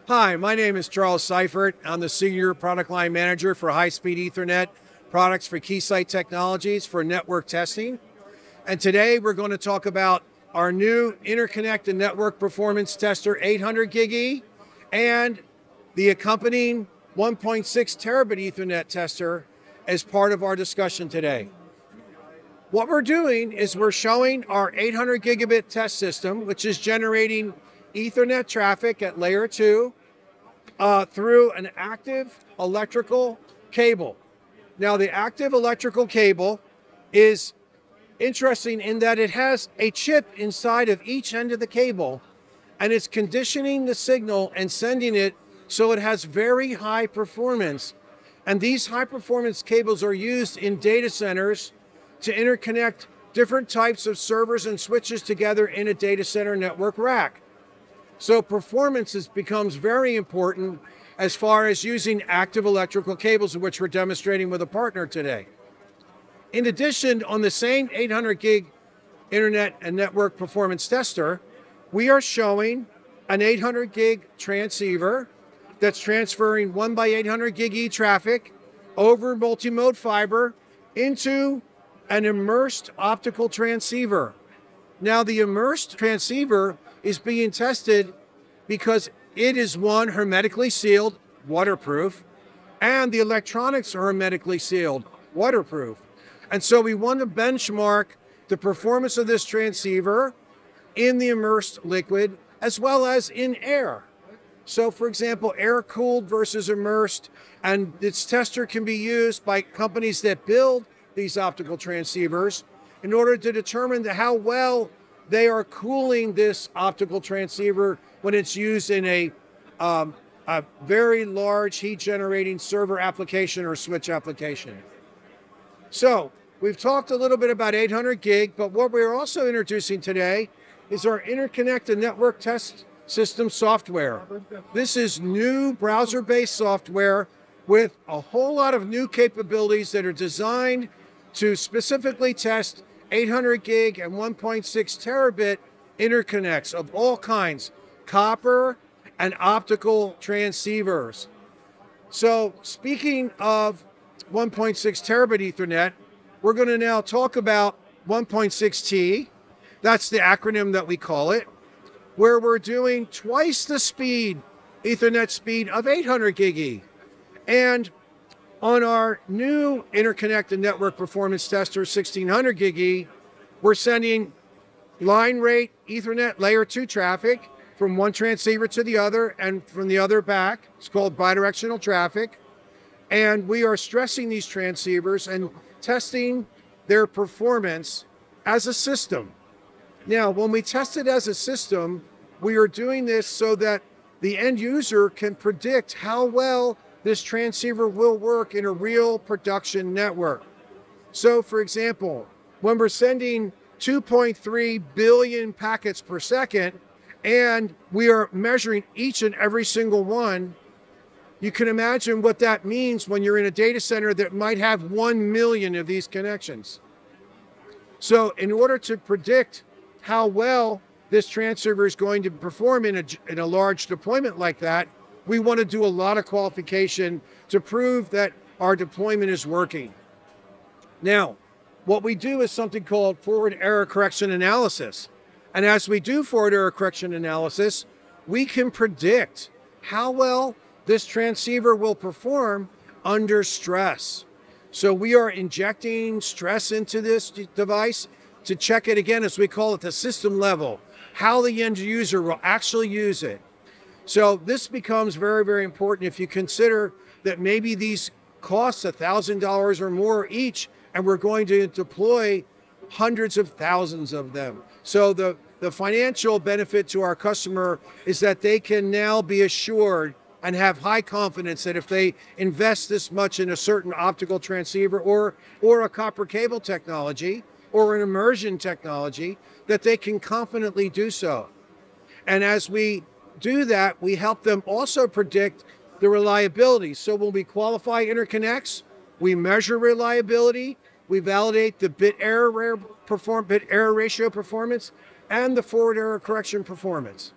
Hi, my name is Charles Seifert. I'm the Senior Product Line Manager for High-Speed Ethernet products for Keysight Technologies for network testing. And today we're going to talk about our new interconnect and network performance tester 800 gig E and the accompanying 1.6 terabit Ethernet tester as part of our discussion today. What we're doing is we're showing our 800 gigabit test system, which is generating Ethernet traffic at layer 2 through an active electrical cable. Now, the active electrical cable is interesting in that it has a chip inside of each end of the cable, and it's conditioning the signal and sending it so it has very high performance. And these high performance cables are used in data centers to interconnect different types of servers and switches together in a data center network rack. So performance becomes very important as far as using active electrical cables, which we're demonstrating with a partner today. In addition, on the same 800 gig internet and network performance tester, we are showing an 800 gig transceiver that's transferring 1x800 gig E traffic over multimode fiber into an immersed optical transceiver. Now, the immersed transceiver is being tested because it is, one, hermetically sealed, waterproof, and the electronics are hermetically sealed, waterproof. And so we want to benchmark the performance of this transceiver in the immersed liquid as well as in air. So, for example, air-cooled versus immersed, and this tester can be used by companies that build these optical transceivers in order to determine how well they are cooling this optical transceiver when it's used in a very large heat-generating server application or switch application. So we've talked a little bit about 800 gig, but what we're also introducing today is our interconnect and network test system software. This is new browser-based software with a whole lot of new capabilities that are designed to specifically test 800 gig and 1.6 terabit interconnects of all kinds, copper and optical transceivers. So speaking of 1.6 terabit Ethernet, we're going to now talk about 1.6T. That's the acronym that we call it, where we're doing twice the speed, Ethernet speed of 800 gig E. And on our new interconnect and network performance tester 1600 gig E, we're sending line rate Ethernet layer 2 traffic from one transceiver to the other and from the other back. It's called bidirectional traffic. And we are stressing these transceivers and testing their performance as a system. Now, when we test it as a system, we are doing this so that the end user can predict how well this transceiver will work in a real production network. So, for example, when we're sending 2.3 billion packets per second, and we are measuring each and every single one, you can imagine what that means when you're in a data center that might have 1 million of these connections. So in order to predict how well this transceiver is going to perform in a large deployment like that, we want to do a lot of qualification to prove that our deployment is working. Now, what we do is something called forward error correction analysis. And as we do forward error correction analysis, we can predict how well this transceiver will perform under stress. So we are injecting stress into this device to check it again, as we call it, the system level, how the end user will actually use it. So this becomes very, very important if you consider that maybe these cost $1,000 or more each, and we're going to deploy hundreds of thousands of them. So the financial benefit to our customer is that they can now be assured and have high confidence that if they invest this much in a certain optical transceiver or a copper cable technology or an immersion technology, that they can confidently do so. And as we do that, we help them also predict the reliability. So when we qualify interconnects, we measure reliability, we validate the bit error bit error ratio performance, and the forward error correction performance.